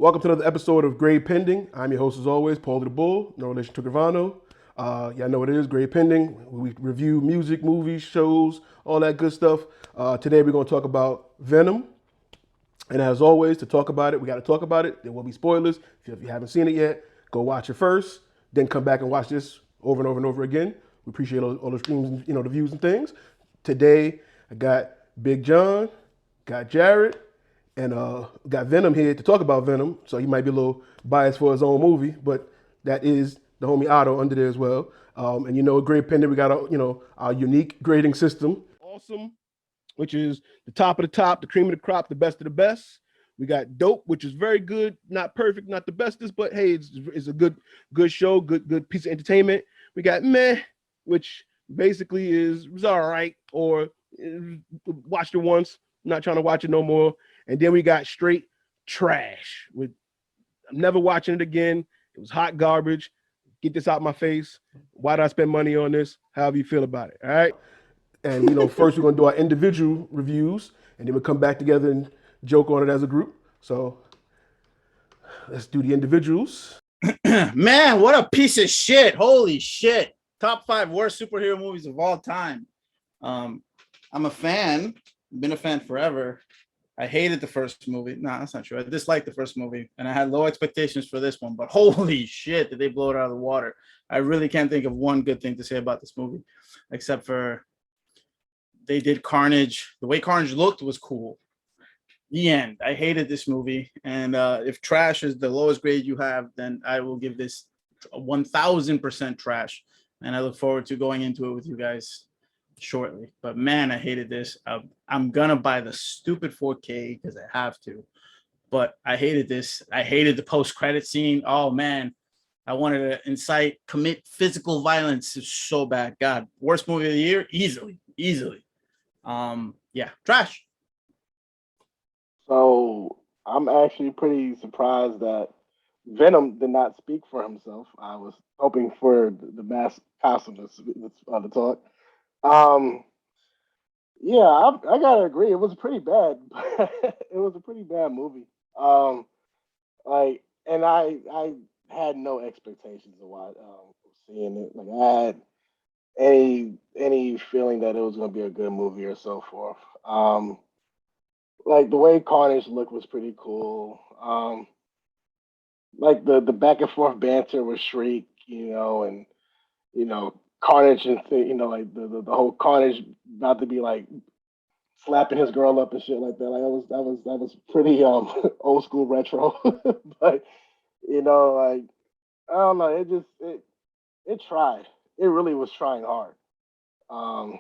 Welcome to another episode of Grade Pending. I'm your host, as always, Paulie the Bull, no relation to Gravano. Y'all know what it is, Grade Pending. We review music, movies, shows, all that good stuff. Today we're going to talk about Venom. And as always, to talk about it, we got to talk about it. There will be spoilers. If you haven't seen it yet, go watch it first. Then come back and watch this over and over and over again. We appreciate all the streams, the views and things. Today, I got Big John, got Jared, and got Venom here to talk about Venom. So he might be a little biased for his own movie, but that is the homie Otto under there as well. And Grade Pendant, we got our unique grading system. Awesome, which is the top of the top, the cream of the crop, the best of the best. We got Dope, which is very good, not perfect, not the bestest, but hey, it's a good show, good piece of entertainment. We got Meh, which basically is all right, or watched it once, not trying to watch it no more. And then we got straight trash. I'm never watching it again. It was hot garbage. Get this out my face. Why did I spend money on this? However you feel about it. All right. And first we're gonna do our individual reviews, and then we'll come back together and joke on it as a group. So let's do the individuals. Man, what a piece of shit. Holy shit. Top 5 worst superhero movies of all time. I'm a fan. Been a fan forever. I hated the first movie. No, that's not true. I disliked the first movie, and I had low expectations for this one. But holy shit, did they blow it out of the water? I really can't think of one good thing to say about this movie, except for they did Carnage. The way Carnage looked was cool. The end. I hated this movie, and if trash is the lowest grade you have, then I will give this 1,000% trash. And I look forward to going into it with you guys shortly. But man, I hated this. I'm gonna buy the stupid 4K because I have to. But I hated this. I hated the post-credit scene. Oh man, I wanted to commit physical violence. It's so bad. God, worst movie of the year, easily. Yeah, trash. So I'm actually pretty surprised that Venom did not speak for himself. I was hoping for the mask costume to talk. Um, yeah, I gotta agree. It was pretty bad. It was a pretty bad movie. And I had no expectations of seeing it. Like I had any feeling that it was gonna be a good movie or so forth. Like the way Carnage looked was pretty cool. Like the back and forth banter with Shriek, and Carnage and like the whole Carnage about to be like slapping his girl up and shit like that. Like that was pretty old school retro. But like I don't know, it tried. It really was trying hard. Um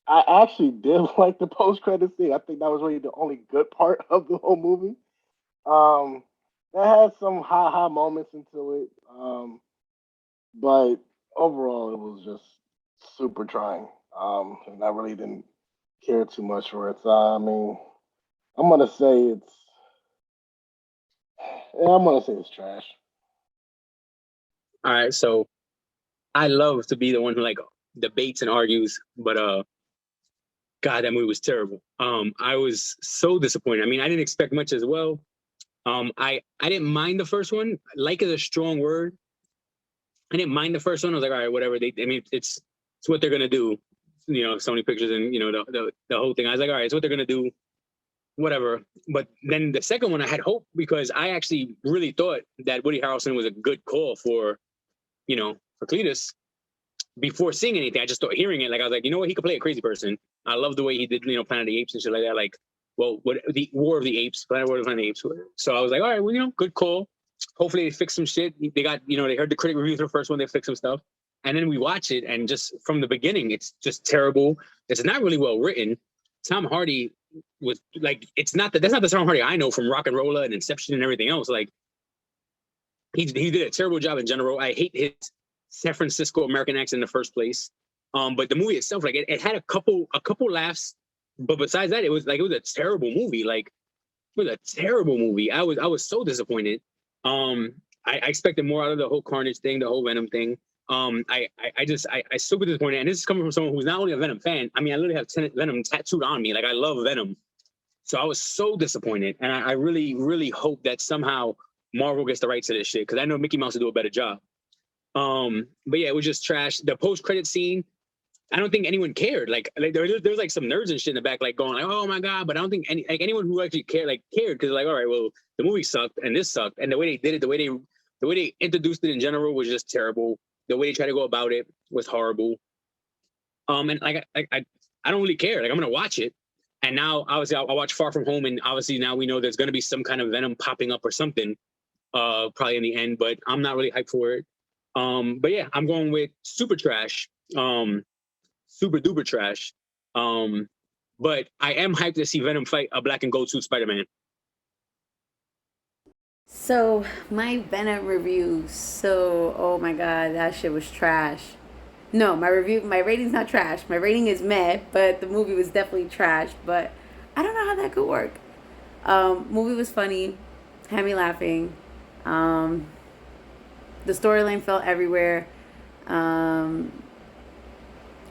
I actually did like the post credit scene. I think that was really the only good part of the whole movie. Um it had some high moments into it. But overall it was just super trying. And I really didn't care too much for it. So I mean, I'm gonna say it's I'm gonna say it's trash. All right, so I love to be the one who like debates and argues, but God, that movie was terrible. I was so disappointed. I mean, I didn't expect much as well. I didn't mind the first one. Like is a strong word. I didn't mind the first one. I was like, all right, whatever. It's what they're gonna do. Sony Pictures and the whole thing. I was like, all right, it's what they're gonna do. Whatever. But then the second one, I had hope because I actually really thought that Woody Harrelson was a good call for Cletus. Before seeing anything, I just thought hearing it, like I was like, you know what, he could play a crazy person. I love the way he did, Planet of the Apes and shit like that. Like, well, what the War of the Apes, Planet of the Apes. So I was like, all right, well, good call. Hopefully they fix some shit. They got, they heard the critic reviews for the first one, they fixed some stuff. And then we watch it, and just from the beginning, it's just terrible. It's not really well written. Tom Hardy was like, that's not the Tom Hardy I know from Rock and Roller and Inception and everything else. Like, he did a terrible job in general. I hate his San Francisco American accent in the first place. But the movie itself, like it had a couple laughs, but besides that, it was a terrible movie. Like, it was a terrible movie. I was so disappointed. I expected more out of the whole Carnage thing, the whole Venom thing. I super disappointed. And this is coming from someone who's not only a Venom fan. I mean, I literally have Venom tattooed on me. Like, I love Venom. So I was so disappointed. And I really, really hope that somehow Marvel gets the rights to this shit because I know Mickey Mouse will do a better job. But yeah, it was just trash. The post-credit scene, I don't think anyone cared. Like there's like some nerds and shit in the back, like going like, "Oh my god!" But I don't think anyone who actually cared because like, all right, well, the movie sucked and this sucked, and the way they did it, the way they introduced it in general was just terrible. The way they tried to go about it was horrible. And like I don't really care. Like I'm gonna watch it, and now obviously I'll watch Far From Home, and obviously now we know there's gonna be some kind of Venom popping up or something, probably in the end. But I'm not really hyped for it. But yeah, I'm going with super trash. Super duper trash. But I am hyped to see Venom fight a black and gold suit Spider-Man. So my Venom review, oh my god, that shit was trash. No, my rating's not trash. My rating is meh, but the movie was definitely trash. But I don't know how that could work. Movie was funny, had me laughing. The storyline felt everywhere.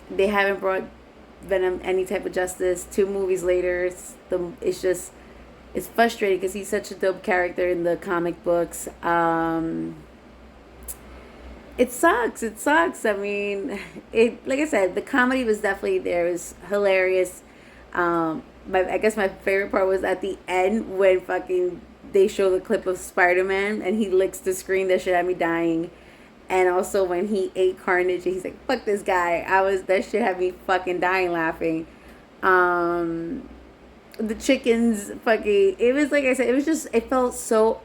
They haven't brought Venom any type of justice. 2 movies later, it's frustrating because he's such a dope character in the comic books. It sucks. I mean, like I said, the comedy was definitely there. It was hilarious. I guess my favorite part was at the end when they show the clip of Spider-Man and he licks the screen. That shit had me dying. And also when he ate Carnage and he's like, "Fuck this guy." That shit had me fucking dying laughing. The chickens it was like I said, it felt so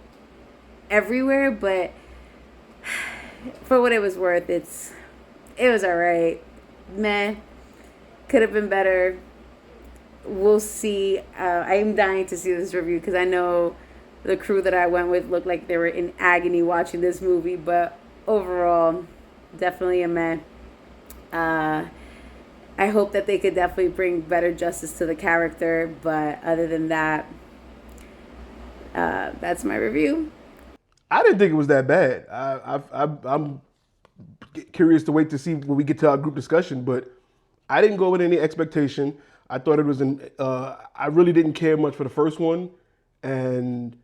everywhere, but for what it was worth, it was alright. Meh. Could have been better. We'll see. I'm dying to see this review because I know the crew that I went with looked like they were in agony watching this movie, but overall, definitely a meh. I hope that they could definitely bring better justice to the character, but other than that, that's my review. I didn't think it was that bad. I'm curious to wait to see when we get to our group discussion, but I didn't go with any expectation. I thought it was I really didn't care much for the first one, and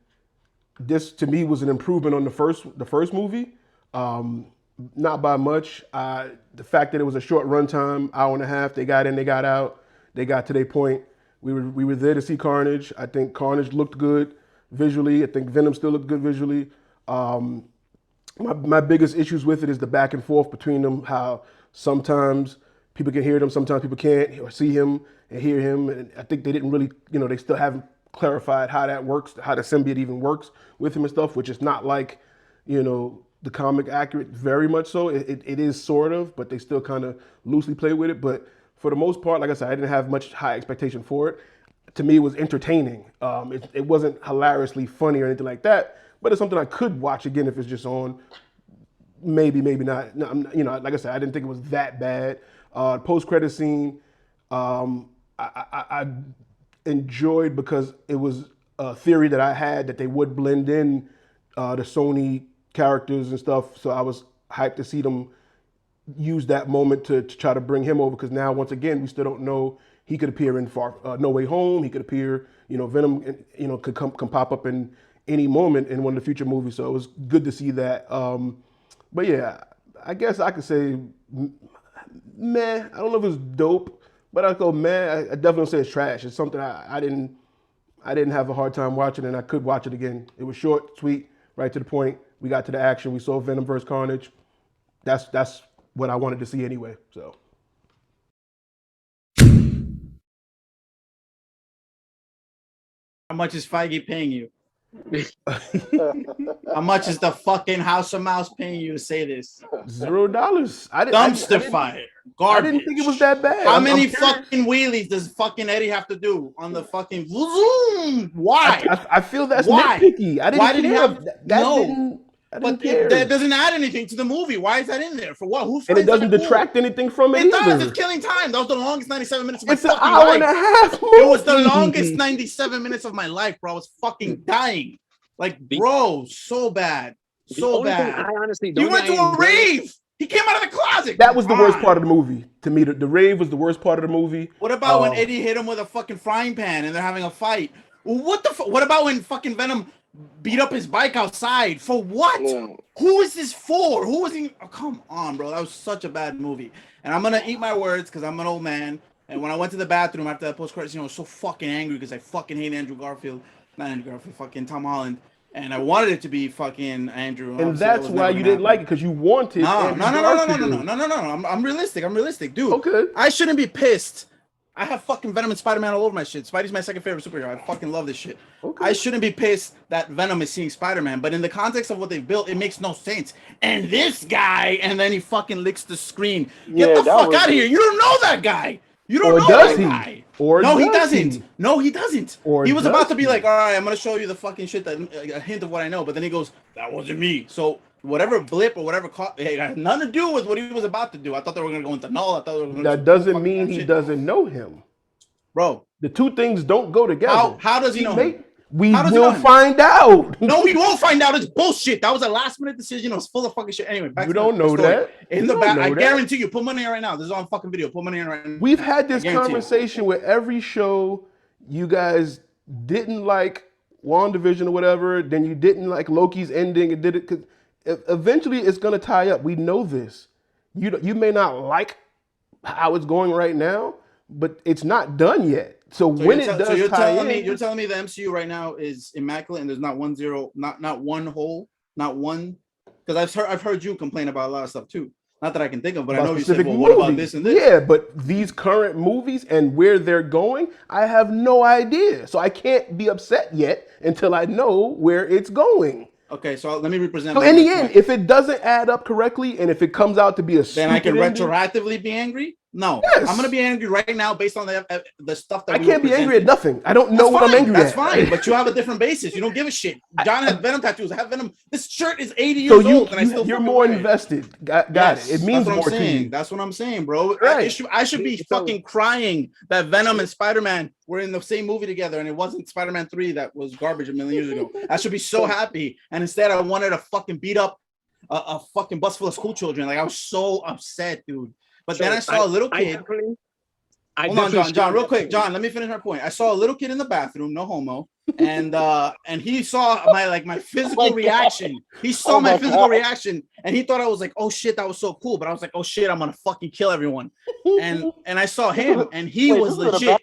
this to me was an improvement on the first movie. Not by much. The fact that it was a short runtime, hour and a half, they got in, they got out, they got to their point. We were there to see Carnage. I think Carnage looked good visually. I think Venom still looked good visually. My biggest issues with it is the back and forth between them. How sometimes people can hear them, sometimes people can't, or see him and hear him. And I think they didn't really, they still haven't clarified how that works, how the symbiote even works with him and stuff, which is not like, the comic accurate, very much so. It is sort of, but they still kind of loosely play with it. But for the most part, like I said, I didn't have much high expectation for it. To me, it was entertaining. It wasn't hilariously funny or anything like that, but it's something I could watch again if it's just on. Maybe not. No, like I said, I didn't think it was that bad. Post-credit scene, I enjoyed because it was a theory that I had that they would blend in the Sony characters and stuff. So I was hyped to see them use that moment to try to bring him over, because now once again we still don't know. He could appear in No Way Home. He could appear, Venom, could come pop up in any moment in one of the future movies. So it was good to see that. But yeah, I guess I could say meh. I don't know if it's dope, but I go meh. I definitely say it's trash. It's something I didn't have a hard time watching, and I could watch it again. It was short, sweet, right to the point. We got to the action. We saw Venom versus Carnage. That's what I wanted to see anyway. So. How much is Feige paying you? How much is the fucking House of Mouse paying you to say this? $0. Dumpster fire. Garbage. I didn't think it was that bad. How many fucking wheelies does fucking Eddie have to do on the fucking zoom? Why? I feel that's Why? nitpicky. I didn't Why did he have no? But that doesn't add anything to the movie. Why is that in there? For what? Who? And it doesn't detract anything from it. It either. does. It's killing time. That was the longest 97 minutes of my it's fucking an hour life. and a half movie. It was the longest 97 minutes of my life, bro. I was fucking dying. Like, bro, so bad. So bad. I honestly He went to a rave. He came out of the closet. That was the worst part of the movie. To me, the rave was the worst part of the movie. What about when Eddie hit him with a fucking frying pan and they're having a fight? What the fuck? What about when fucking Venom beat up his bike outside for what? Yeah. Who is this for? Who was he? Oh, come on, bro. That was such a bad movie. And I'm gonna eat my words because I'm an old man. And when I went to the bathroom after that post-credits, I was so fucking angry because I fucking hate Andrew Garfield. Not Andrew Garfield, fucking Tom Holland. And I wanted it to be fucking Andrew. And that's why you didn't like it, because you wanted Andrew Garfield. No. I'm realistic, dude. Okay. I shouldn't be pissed. I have fucking Venom and Spider-Man all over my shit. Spidey's my second favorite superhero. I fucking love this shit. Okay. I shouldn't be pissed that Venom is seeing Spider-Man, but in the context of what they've built, it makes no sense. And this guy, and then he fucking licks the screen. Get the fuck out of here. You don't know that guy. You don't know that guy. No, he doesn't. No, he doesn't. He was about to be like, all right, I'm going to show you the fucking shit, that a hint of what I know. But then he goes, that wasn't me. So whatever blip or whatever it had nothing to do with what he was about to do. I thought they were going to go into null. I thought they were going to That doesn't mean he doesn't know him. Bro. The two things don't go together. How does he know him? We will find out. No, we won't find out. It's bullshit. That was a last minute decision. It was full of fucking shit. Anyway, back you to don't the know story. that. In the back, I guarantee you. Put money in right now. This is on fucking video. Put money in right now. We've had this conversation with every show. You guys didn't like WandaVision or whatever. Then you didn't like Loki's ending and did it because eventually it's gonna tie up. We know this. You may not like how it's going right now, but it's not done yet. So when it does you're tie telling in, me, you're telling me the MCU right now is immaculate and there's not one zero, not one hole, not one. Because I've heard you complain about a lot of stuff too. Not that I can think of, but I know you said, well, what about this and this? Yeah, but these current movies and where they're going, I have no idea. So I can't be upset yet until I know where it's going. Okay, so let me represent. So in the end, if it doesn't add up correctly and if it comes out to be a then I can ending, retroactively be angry. No, yes. I'm gonna be angry right now based on the stuff that I can't be angry at nothing. I don't know what I'm angry at. That's fine, but you have a different basis. You don't give a shit. John has Venom tattoos. I have Venom. This shirt is 80 years old, and I still. You're more invested. Got it. It means more to you. That's what I'm saying, bro. Right. I should be fucking crying that Venom and Spider-Man were in the same movie together, and it wasn't Spider-Man 3 that was garbage a million years ago. I should be so happy, and instead I wanted to fucking beat up a fucking bus full of school children. Like I was so upset, dude. But then I saw a little kid. Hold on, John, real quick. John, let me finish my point. I saw a little kid in the bathroom, no homo, and he saw my physical reaction. He saw my physical reaction, and he thought I was like, oh shit, that was so cool. But I was like, oh shit, I'm gonna fucking kill everyone. And I saw him, and he was legit.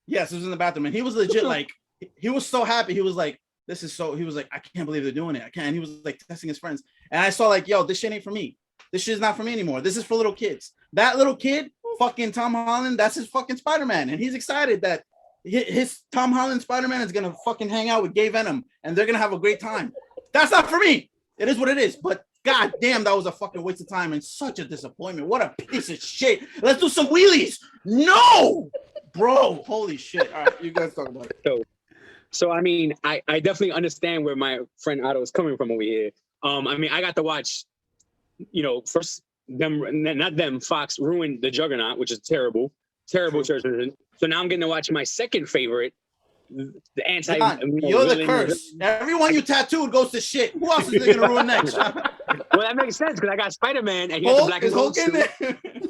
Yes, it was in the bathroom, and he was legit. Like he was so happy. He was like, this is so. He was like, I can't believe they're doing it. I can't. And he was like testing his friends, and I saw like, yo, this shit ain't for me. This shit is not for me anymore. This is for little kids. That little kid, fucking Tom Holland, that's his fucking Spider-Man. And he's excited that his Tom Holland Spider-Man is going to fucking hang out with gay Venom and they're going to have a great time. That's not for me. It is what it is. But god damn, that was a fucking waste of time and such a disappointment. What a piece of shit. Let's do some wheelies. No, bro. Holy shit. All right, you guys talk about it. So I mean, I definitely understand where my friend Otto is coming from over here. I mean, I got to watch, first Fox ruined the Juggernaut, which is terrible church version. So now I'm getting to watch my second favorite, the anti. You're the curse. Everyone you tattooed goes to shit. Who else is they gonna ruin next? Well, that makes sense because I got Spider-Man and he has the black and gold suit.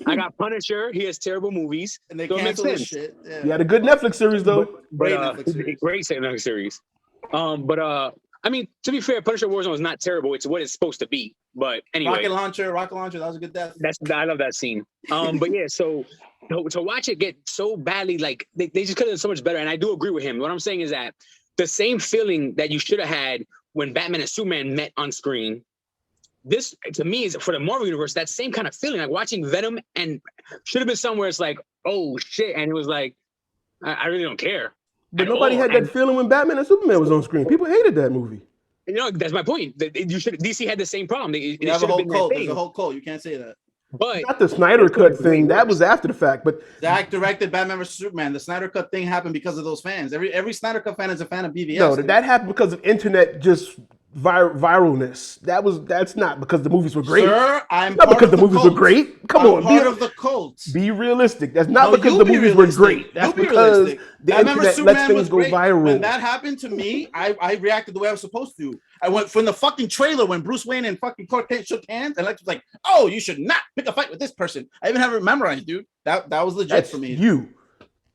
I got Punisher. He has terrible movies. And they cancel this shit. Yeah. You had a good Netflix series though. Great Netflix series. I mean, to be fair, Punisher Warzone was not terrible. It's what it's supposed to be. But anyway, rocket launcher. That was a good death. I love that scene. But yeah, so to watch it get so badly, like they just could have done so much better. And I do agree with him. What I'm saying is that the same feeling that you should have had when Batman and Superman met on screen, this to me is for the Marvel universe. That same kind of feeling, like watching Venom, and should have been somewhere. It's like, oh shit, and it was like, I really don't care. But nobody had that feeling when Batman and Superman was on screen. People hated that movie. That's my point. DC had the same problem. There's a whole cult. There's a whole cult. You can't say that. But not the Snyder Cut thing. That was after the fact. But Zach directed Batman vs Superman. The Snyder Cut thing happened because of those fans. Every Snyder Cut fan is a fan of BVS. No, that happened because of internet just viralness. That's not because the movies were great. Sir, I'm not because the movies were great. Come on, part of the cult. Be realistic. That's not because the movies were great. That's because the internet lets things go viral. When that happened to me, I reacted the way I was supposed to. I went from the fucking trailer when Bruce Wayne and fucking Clark Kent shook hands, and Lex was like, "Oh, you should not pick a fight with this person." I even have it memorized, dude. That was legit for me.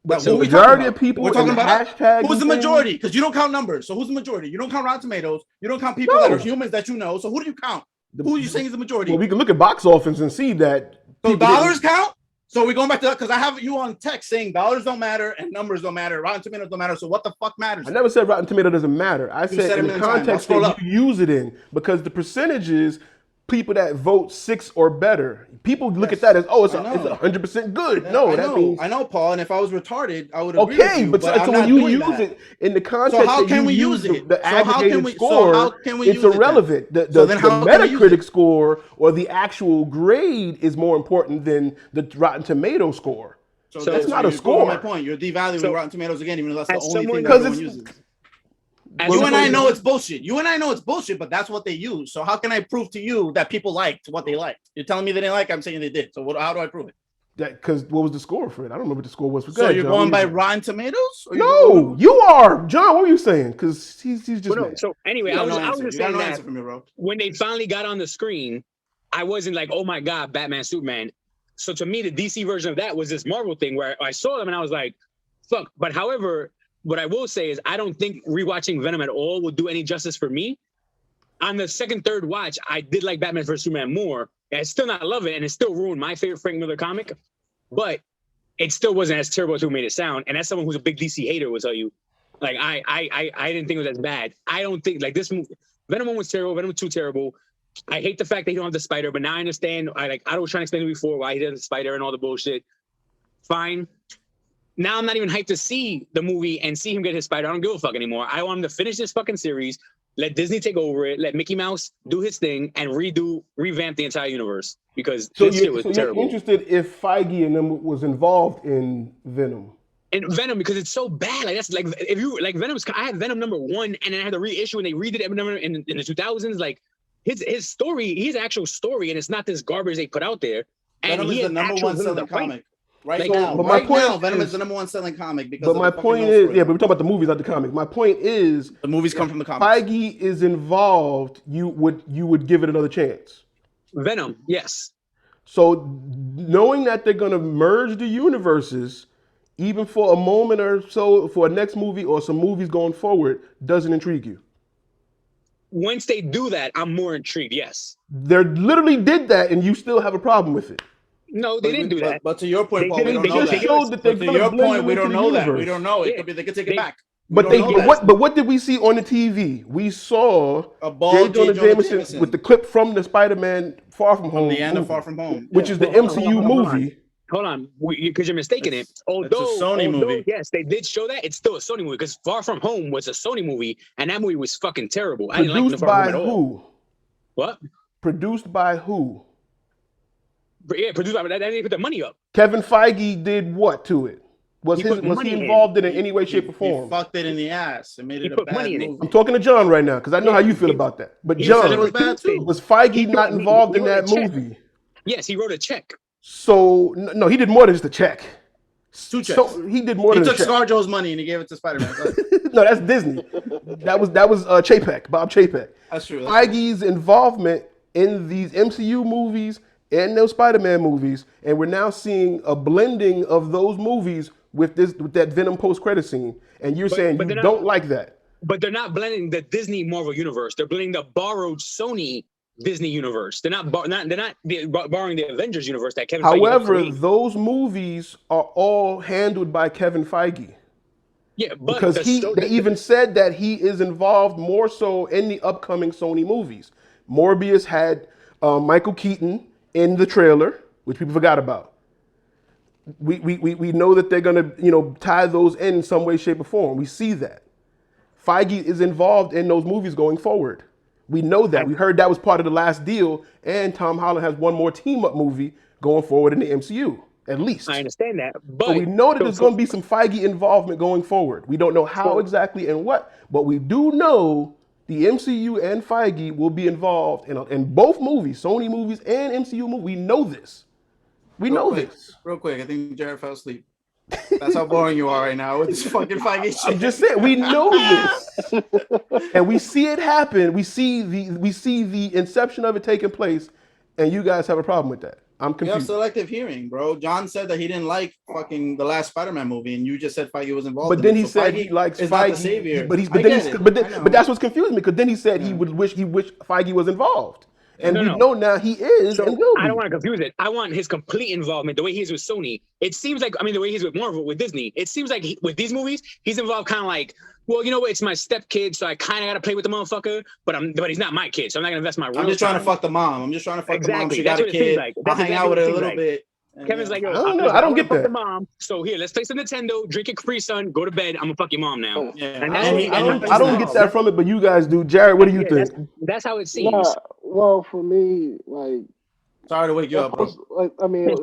But Who the we talking majority about? of people We're talking in the about hashtag. who's the majority? Because you don't count numbers. So who's the majority? You don't count Rotten Tomatoes. You don't count people that are humans that you know. So who do you count? Who are you saying is the majority? Well, we can look at box office and see that. So dollars count? So we're going back to that because I have you on text saying dollars don't matter and numbers don't matter. Rotten Tomatoes don't matter. So what the fuck matters? I never said Rotten Tomato doesn't matter. I said in the context that you use it in, because the percentages, people that vote 6 or better, people look at that as, oh, it's 100% good. No, that means I know, Paul. And if I was retarded, I would agree okay, with you, but so when you use it in the context, so how can we use it? The aggregated score, so how can we it's use irrelevant. The Metacritic score or the actual grade is more important than the Rotten Tomato score. So that's not a score. My point. You're devaluing Rotten Tomatoes again, even though that's the only thing that everyone uses. You and I know it's bullshit. You and I know it's bullshit, but that's what they use. So how can I prove to you that people liked what they liked? You're telling me they didn't like it, I'm saying they did. So how do I prove it? Because what was the score for it? I don't remember what the score was for. So you're going by Rotten Tomatoes? No, you are. John, what were you saying? Because he's just mad. So anyway, I was just saying that from me, bro. When they finally got on the screen, I wasn't like, oh my God, Batman, Superman. So to me, the DC version of that was this Marvel thing where I saw them and I was like, fuck. But however, what I will say is I don't think rewatching Venom at all will do any justice for me. On the second, third watch, I did like Batman vs. Superman more. I still not love it, and it still ruined my favorite Frank Miller comic, but it still wasn't as terrible as who made it sound. And that's someone who's a big DC hater will tell you. Like, I didn't think it was as bad. I don't think, like, this movie, Venom 1 was terrible, Venom 2 terrible. I hate the fact that he don't have the spider, but now I understand. I was trying to explain it before why he doesn't have the spider and all the bullshit. Fine. Now I'm not even hyped to see the movie and see him get his spider. I don't give a fuck anymore. I want him to finish this fucking series, let Disney take over it, let Mickey Mouse do his thing, and revamp the entire universe, because this shit was terrible. You're interested if Feige and them was involved in Venom? And Venom, because it's so bad. Like, that's like, if you like Venom's, I had Venom #1 and then I had the reissue and they redid it in the 2000s. Like, his story, his actual story, and it's not this garbage they put out there. And Venom is the #1 selling comic. Right now, Venom is the #1 selling comic because. But my point is, but we're talking about the movies, not the comics. My point is, the movies come from the comics. Feige is involved. You would give it another chance. Venom, yes. So knowing that they're gonna merge the universes, even for a moment or so, for a next movie or some movies going forward, doesn't intrigue you. Once they do that, I'm more intrigued. Yes. They literally did that, and you still have a problem with it. No, they didn't do that. But to your point, Paul, we don't know that. To your point, we don't know that. We don't know. It could be they could take it back. But what did we see on the TV? We saw J. Jonah Jameson with the clip from the Spider-Man Far From Home. The end of Far From Home, which is the MCU movie. Hold on, because you're mistaken it. Although it's a Sony movie. Yes, they did show that. It's still a Sony movie because Far From Home was a Sony movie, and that movie was fucking terrible. I didn't like Far From Home at all. What? Produced by who? Yeah, produced by that. They put the money up. Kevin Feige did what to it? Was he involved in any way, shape, or form? He fucked it in the ass and made it a bad movie. I'm talking to John right now because I know how you feel about that. But John, it was bad too. Was Feige not involved in that movie? Yes, he wrote a check. So no, he did more than just a check. 2 checks. So he did more than a check. He took ScarJo's money and he gave it to Spider-Man. No, that's Disney. That was Chapek, Bob Chapek. That's true. Feige's involvement in these MCU movies and those Spider-Man movies, and we're now seeing a blending of those movies with that Venom post-credit scene. And you're saying you don't like that. But they're not blending the Disney Marvel universe. They're blending the borrowed Sony Disney universe. They're not borrowing the Avengers universe that Kevin Feige. However, those movies are all handled by Kevin Feige. Yeah, but because they even said that he is involved more so in the upcoming Sony movies. Morbius had Michael Keaton in the trailer, which people forgot about. We know that they're gonna tie those in some way, shape, or form. We see that. Feige is involved in those movies going forward. We know that. We heard that was part of the last deal, and Tom Holland has one more team-up movie going forward in the MCU, at least. I understand that, but we know that there's going to be some Feige involvement going forward. We don't know how exactly and what, but we do know the MCU and Feige will be involved in both movies, Sony movies and MCU movies. We know this. We know this. Real quick, I think Jared fell asleep. That's how boring you are right now with this fucking Feige shit. I'm just saying, we know this, and we see it happen. We see the inception of it taking place, and you guys have a problem with that. I'm You have confused. selective hearing, bro. John said that he didn't like fucking the last Spider-Man movie, and you just said Feige was involved But in then it. he So said Feige he likes is not the Feige. savior. But I get it. I know. that's what's confusing me because then he said he Yeah. would wish Feige was involved, and No, we no. know now he is and So will I don't be. want to confuse it. I want his complete involvement, the way he is with Sony. It seems like, I mean, the way he's with Marvel, with Disney. It seems like with these movies, he's involved kind of like, well, you know what? It's my step kid, so I kind of got to play with the motherfucker. But he's not my kid, so I'm not gonna invest my. I'm just trying to fuck the mom. I'm just trying to fuck the mom. Exactly. She That's got a what it seems kid. like. I'll That's hang exactly out what with her it a seems little like. bit. And, Kevin's like, yo, I don't know. listen, I don't wanna get fuck the that. mom. So here, let's play some Nintendo, drink a Capri Sun, go to bed. I'm gonna fuck your mom now. yeah. And that's I what don't, he, I and don't, that's I how don't he's get involved. that from it, but you guys do. Jared, what do you Yeah, think? that's how it seems. Well, for me, like, Sorry to wake you up, bro. like, I mean,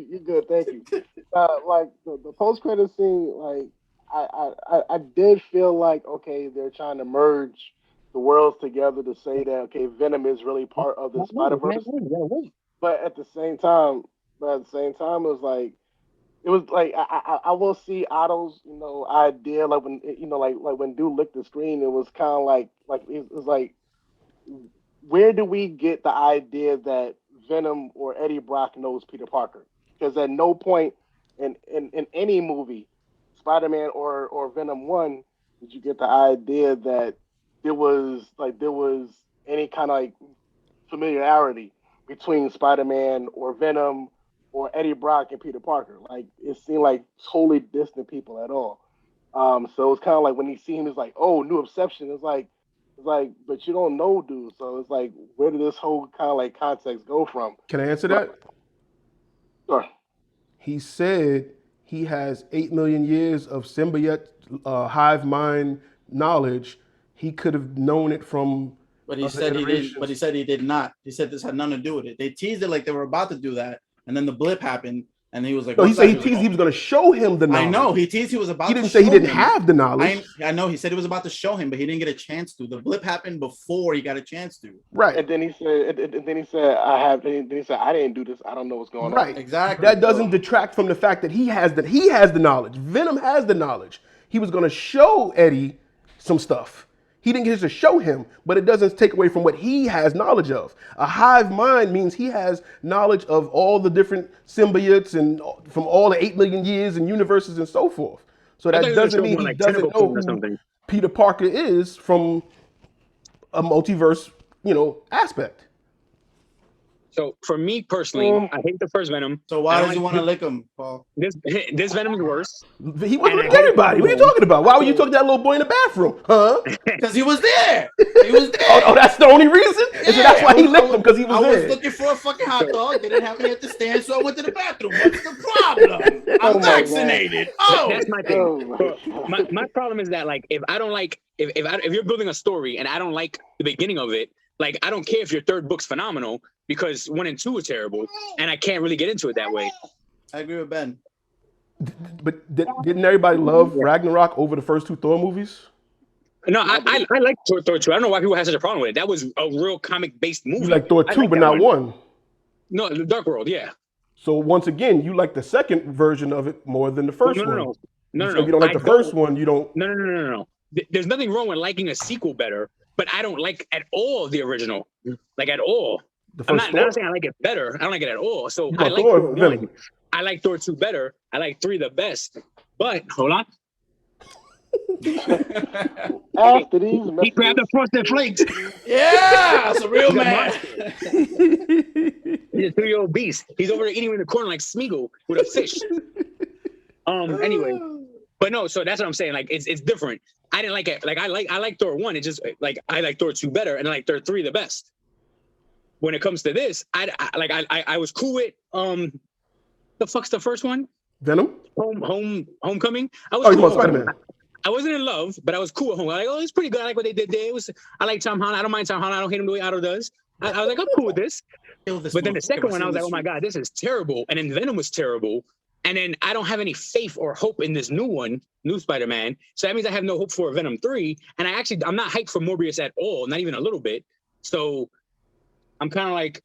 you're good, thank you. Like the post credit scene, like, I did feel like, okay, they're trying to merge the worlds together to say that, okay, Venom is really part of the Spider Verse, but at the same time, it was like I will see Otto's idea, like when like when dude licked the screen, it was kind of like it was like, where do we get the idea that Venom or Eddie Brock knows Peter Parker? Because at no point in any movie, Spider-Man or Venom 1, did you get the idea that there was any kind of like familiarity between Spider-Man or Venom or Eddie Brock and Peter Parker. Like, it seemed like totally distant people at all. So it's kind of like when you see him, it's like, oh, new obsession. It's like, but you don't know, dude. So it's like, where did this whole kind of like context go from? Can I answer But that? sure. He said he has 8 million years of symbiote hive mind knowledge. He could have known it from But he other said he didn't. But he iterations. said he did not. He said this had nothing to do with it. They teased it like they were about to do that, and then the blip happened, and he was like, No, he "What's said that?" he He was like, teased he "Oh, was going to show him the I knowledge. know." He teased he was He about to didn't say he show didn't him. have the knowledge. I know. He said he was about to show him, but he didn't get a chance to. The blip happened before he got a chance to. Right. And then he said, I didn't do this. I don't know what's going on. Right. Exactly. That doesn't detract from the fact that he has the knowledge. Venom has the knowledge. He was going to show Eddie some stuff. He didn't get to show him, but it doesn't take away from what he has knowledge of. A hive mind means he has knowledge of all the different symbiotes and from all the 8 million years and universes and so forth. So I thought that he was doesn't gonna show mean more he like doesn't tentacle know porn or who something. Peter Parker is from a multiverse, aspect. So for me personally, I hate the first Venom. So I why don't does he like want to lick him, Paul? this Venom is worse. He wasn't And I with hate it everybody. What are you talking about? Why were you talking to that little boy in the bathroom? Huh? Because he was there. He was there. Oh, that's the only reason? And so that's why he licked him, because he was I was there. looking for a fucking hot dog. They didn't have me at the stand, so I went to the bathroom. What's the problem? Oh I'm my God. vaccinated. Oh, That's my thing. Oh my So God. my problem is that, like, if I don't like if you're building a story and I don't like the beginning of it, like, I don't care if your third book's phenomenal, because 1 and 2 are terrible, and I can't really get into it that way. I agree with Ben. But didn't everybody love Ragnarok over the first 2 Thor movies? No, I like Thor 2. I don't know why people have such a problem with it. That was a real comic-based movie. You like Thor I 2, like but that not 1. No, the Dark World, yeah. So once again, you like the second version of it more than the first one. No. So if you don't like the first one, you don't. No. There's nothing wrong with liking a sequel better, but I don't like at all the original, like at all. The I'm first not saying I like it better. I don't like it at all. So You I got like Thor Thor or Venom? 1. I like Thor 2 better. I like 3 the best. But hold on. After these He grabbed the messages, frosted flakes. Yeah, that's a real man. He's a 3-year-old beast. He's over there eating in the corner like Smeagol with a fish. Anyway, but no. So that's what I'm saying. Like, it's different. I didn't like it. Like, I like Thor 1. It's just like I like Thor 2 better, and I like Thor 3 the best. When it comes to this, I was cool with the fuck's the first one? Venom? Homecoming. I was Oh, you cool want with Spider-Man? I wasn't in love, but I was cool with home. I was like, oh, it's pretty good. I like what they did there. I like Tom Holland. I don't mind Tom Holland. I don't hate him the way Otto does. I was like, I'm cool with this. But then the second one, I was like, oh my God, this is terrible. And then Venom was terrible. And then I don't have any faith or hope in this new Spider-Man. So that means I have no hope for Venom 3. And I'm not hyped for Morbius at all, not even a little bit. So I'm kind of like,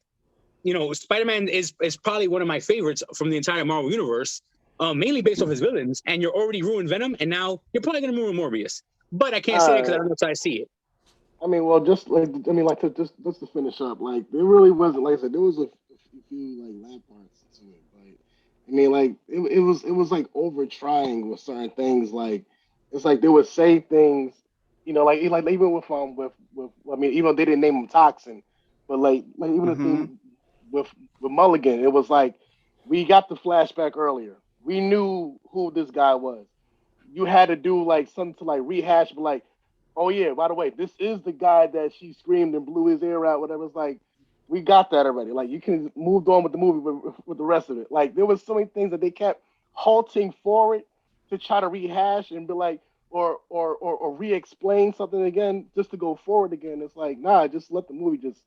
Spider-Man is probably one of my favorites from the entire Marvel universe, mainly based off his villains. And you're already ruined Venom, and now you're probably going to ruin Morbius. But I can't say it because I don't know if I see it. I mean, well, just to finish up, like, there really wasn't, like I said, there was few like lap parts to it, but I mean, like it was like over trying with certain things. Like it's like they would say things, like even with I mean, even though they didn't name him Toxin, but like even the Mm-hmm. thing with Mulligan, it was like we got the flashback earlier. We knew who this guy was. You had to do like something to like rehash, but like, oh yeah, by the way, this is the guy that she screamed and blew his ear out, whatever. It's like we got that already. Like you can move on with the movie with the rest of it. Like there was so many things that they kept halting forward to try to rehash and be like, or re-explain something again just to go forward again. It's like, nah, just let the movie just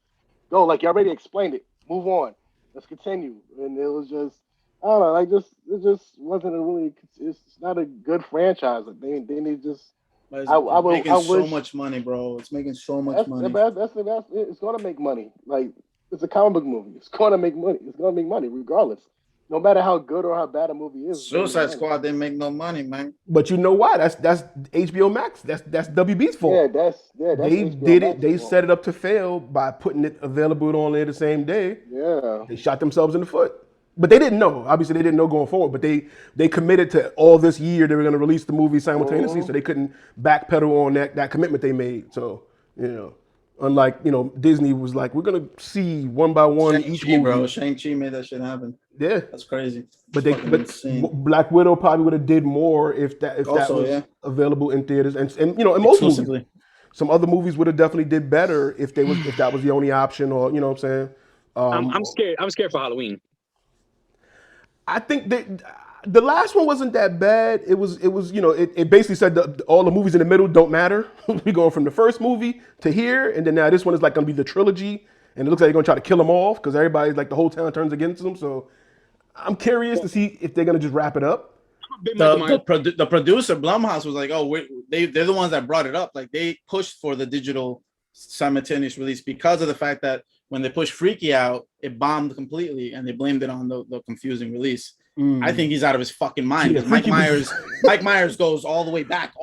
go. Like you already explained it. Move on. Let's continue. And it was just I don't know, like just it just wasn't a really. It's not a good franchise. Like, they need just. But it's I making so wish much money, bro. It's making so much money. that's it. It's gonna make money. Like it's a comic book movie. It's gonna make money. It's gonna make money regardless. No matter how good or how bad a movie is. It's gonna make Suicide money. Squad didn't make no money, man. But you know why? That's HBO Max. That's WB's fault. Yeah, that's They HBO did it. Max's They fault. set it up to fail by putting it available on there the same day. Yeah. They shot themselves in the foot. But they didn't know. Obviously, they didn't know going forward. But they committed to all this year they were going to release the movie simultaneously, so they couldn't backpedal on that commitment they made. So unlike Disney was like, we're going to see one by one each Shang-Chi, movie. bro. Shang-Chi made that shit happen. Yeah, That's crazy. but It's fucking insane. Black Widow probably would have did more if that Also, was yeah. available in theaters and in most movies. Exclusively. Some other movies would have definitely did better if that was the only option, or you know what I'm saying. I'm scared. I'm scared for Halloween. I think that the last one wasn't that bad. It was it basically said that all the movies in the middle don't matter. We're going from the first movie to here, and then now this one is like going to be the trilogy, and it looks like they're going to try to kill them off because everybody's like the whole town turns against them. So I'm curious to see if they're going to just wrap it up. The producer Blumhouse was like, "Oh, they're the ones that brought it up. Like they pushed for the digital simultaneous release because of the fact that when they pushed Freaky out, it bombed completely, and they blamed it on the confusing release. I think he's out of his fucking mind. Yeah, Mike Myers goes all the way back.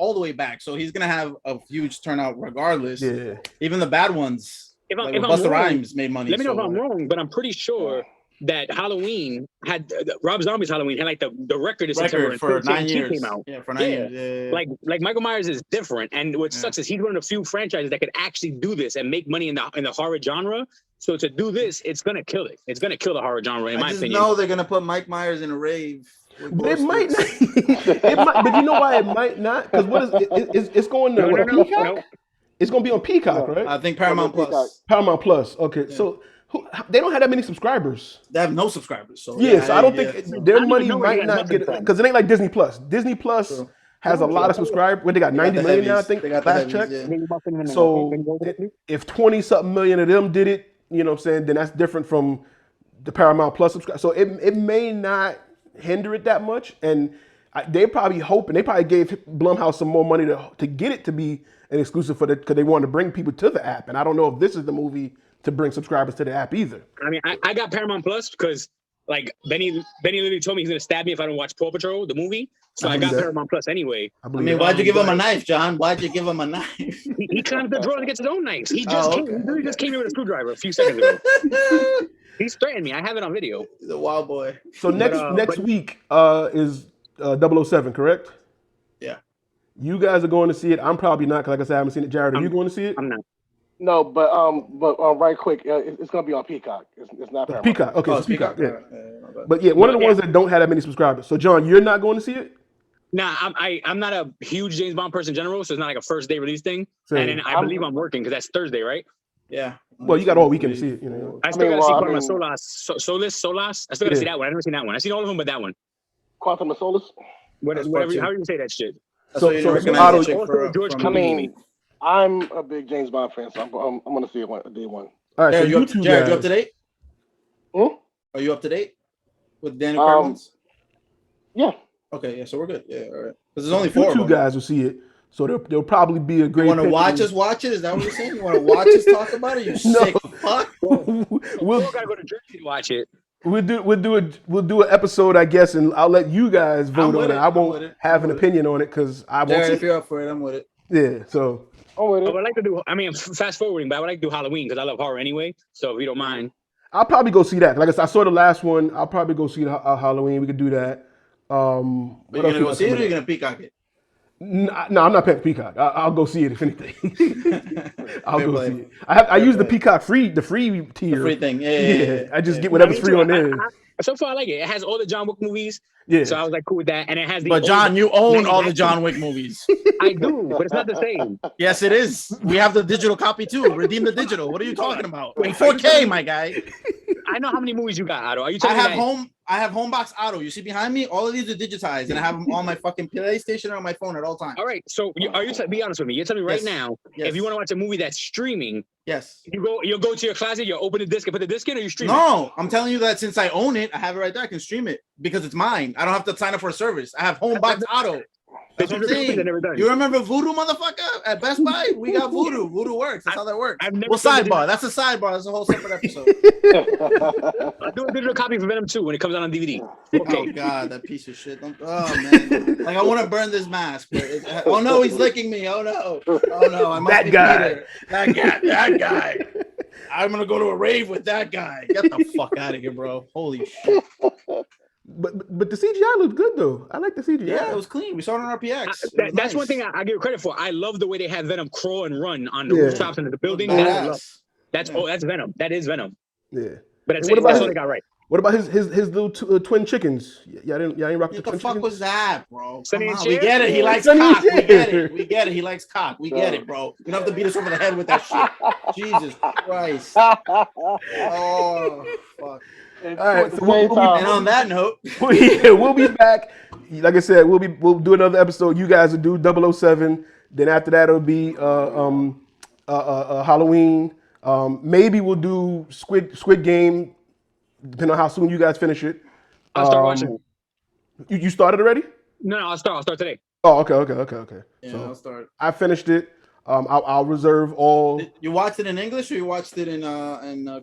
So he's gonna have a huge turnout regardless. Yeah. Even the bad ones, If like I'm Busta wrong, Rhymes made money. Let me know if I'm wrong, but I'm pretty sure that Halloween had Rob Zombie's Halloween had like the record in September for until 9 years. Came out. Yeah, for 9 years. Yeah. Like Michael Myers is different, and what sucks is he's one of the few franchises that could actually do this and make money in the horror genre. So to do this, it's gonna kill it. It's gonna kill the horror genre, in my opinion. I know they're gonna put Mike Myers in a rave. But it might not. It might, but you know why it might not? Because what is it? It's going to Peacock? No. It's going to be on Peacock, right? I think Paramount Plus. Paramount Plus. Okay, so they don't have that many subscribers. They have no subscribers. So so I don't think their money might not get because it ain't like Disney Plus. Disney Plus has a lot of subscribers. Where they got 90 million now, I think. Last check. So if 20 something million of them did it, you know what I'm saying? Then that's different from the Paramount Plus subscribe. So it may not hinder it that much, and they probably hoping they probably gave Blumhouse some more money to get it to be an exclusive for because they wanted to bring people to the app. And I don't know if this is the movie to bring subscribers to the app either. I mean, I got Paramount Plus because like Benny literally told me he's gonna stab me if I don't watch Paw Patrol, the movie. So I got Paramount Plus anyway. I mean, why'd you give him a knife, John? Why'd you give him a knife? He climbed the drawer to get his own knives. He just came here with a screwdriver a few seconds ago. He's threatened me. I have it on video. He's a wild boy. So next week is 007, correct? Yeah. You guys are going to see it. I'm probably not because, like I said, I haven't seen it. Jared, are you going to see it? I'm not. No, but right quick, it's gonna be on Peacock. It's not Paramount. Peacock. Okay, it's Peacock. Yeah. But yeah, one of the ones that don't have that many subscribers. So John, you're not going to see it? Nah, I'm not a huge James Bond person in general, so it's not like a first day release thing. Same. And then I believe I'm working because that's Thursday, right? Yeah. Well, you got all weekend to see it. You know. I still gotta see Quantum of Solas. I still gotta see that one. I've never seen that one. I've seen all of them, but that one. Quantum of Solace. Whatever. How do you say that shit? So George I mean, I'm a big James Bond fan, so I'm gonna see it day one. All right, so you two Jared, you up to date? Hmm? Are you up to date with Daniel Craig? Yeah. Okay, yeah, so we're good. Yeah, all right. Because there's only four of them. Two guys will see it, so there'll probably be a great. You want to watch us watch it? Is that what you're saying? You want to watch us talk about it? You sick fuck. We'll gotta go to Jersey to watch it. We'll do an episode, I guess, and I'll let you guys vote on it. I won't have an opinion on it because I won't. Jared, if you're up for it, I'm with it. Yeah, so. I would like to do. I mean, fast forwarding, but I would like to do Halloween because I love horror anyway. So if you don't mind, I'll probably go see that. Like I said, I saw the last one. I'll probably go see Halloween. We could do that. But What you're else gonna we go got see it or coming you're up? gonna peacock it? No, I'm not paying for Peacock. I'll go see it if anything. I'll Fair go play. see it. I Fair use the play. Peacock the free tier. The free thing. Yeah. I just yeah. get No, whatever's me free too. on there. So far, I like it. It has all the John Wick movies, Yeah. so I was like cool with that. And it has the. But John, old you own all the 90s John Wick movies. I do, but it's not the same. Yes, it is. We have the digital copy too. Redeem the digital. What are you talking about? In Wait, are you 4K, telling my me- guy. I know how many movies you got, Otto. Are you I telling me have that? I have Homebox Auto. You see behind me? All of these are digitized, and I have them on my fucking PlayStation or on my phone at all times. All right, so are you? Be honest with me. You're telling me right Yes. now, Yes. if you want to watch a movie that's streaming, Yes. you'll go to your closet, you open the disc and put the disc in, or you stream it? No, I'm telling you that since I own it, I have it right there. I can stream it because it's mine. I don't have to sign up for a service. I have Homebox Auto. That's what I'm saying. Never done. You remember Voodoo, motherfucker? At Best Buy, we got Voodoo. Voodoo works. That's how that works. I've never Well, done sidebar. That's a sidebar. That's a whole separate episode. I'll do a digital copy for Venom 2 when it comes out on DVD. Oh Okay. God, that piece of shit! Oh man, like I want to burn this mask. But oh no, he's licking me. Oh no, oh no, I must That be guy. Peter. That guy. I'm gonna go to a rave with that guy. Get the fuck out of here, bro. Holy shit. But the CGI looked good though. I like the CGI. Yeah, it was clean. We saw it on RPX. That's one thing I give credit for. I love the way they have Venom crawl and run on the rooftops and the building. Badass. That's Venom. That is Venom. Yeah. But And what about that's his- all they got right. What about his little twin chickens? Y'all ain't rock the What twin the fuck chickens? was that, bro? Sonny Come and on. We Cher? get it. He likes Sonny and cock. We Cher. get it. We get it. He likes cock. We get it, bro. You don't have to beat us over the head with that shit. Jesus Christ. Oh, fuck. All right, so And on that note, we'll be back. Like I said, we'll do another episode. You guys will do 007. Then after that, it'll be Halloween. Maybe we'll do Squid Game, depending on how soon you guys finish it. I'll start watching it. You started already? No, I'll start today. Oh, okay. yeah, So I'll start. I finished it. I'll reserve all. You watched it in English or you watched it in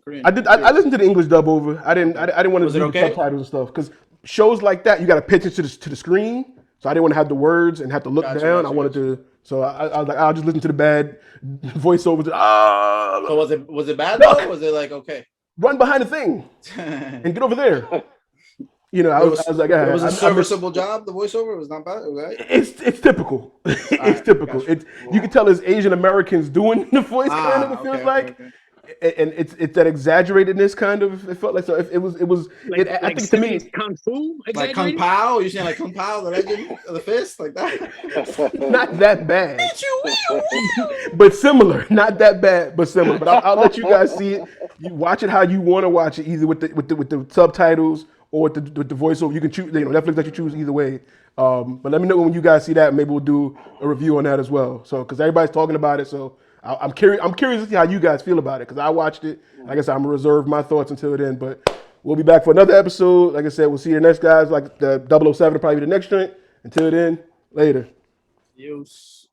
Korean? I did. I listened to the English dub over. I didn't want to Was it do okay? the subtitles and stuff because shows like that you got to pitch it to the screen. So I didn't want to have the words and have to look down. I wanted to. So I was like, I'll just listen to the bad voiceovers. So was it bad though? Was it like okay? Run behind the thing and get over there. You know, I was like, it was a I serviceable job. The voiceover was not bad. It was right. It's typical. It's typical. gotcha. You can tell it's Asian Americans doing the voice kind of. It feels like. And it's that exaggeratedness kind of. It felt like so. It was. I think to me, Kung Fu, Like Kung Pao, you're saying like Kung Pao, the legend of the fist, like that. not that bad, but similar. Not that bad, but similar. But I'll let you guys see it. You watch it how you want to watch it, either with the subtitles or with the voiceover. You can choose. Netflix lets you choose either way. But let me know when you guys see that. Maybe we'll do a review on that as well. So because everybody's talking about it, so. I'm curious to see how you guys feel about it because I watched it. Like I said, I'm gonna reserve my thoughts until then. But we'll be back for another episode. Like I said, we'll see you next guys. Like the 007 will probably be the next joint. Until then, later. Use.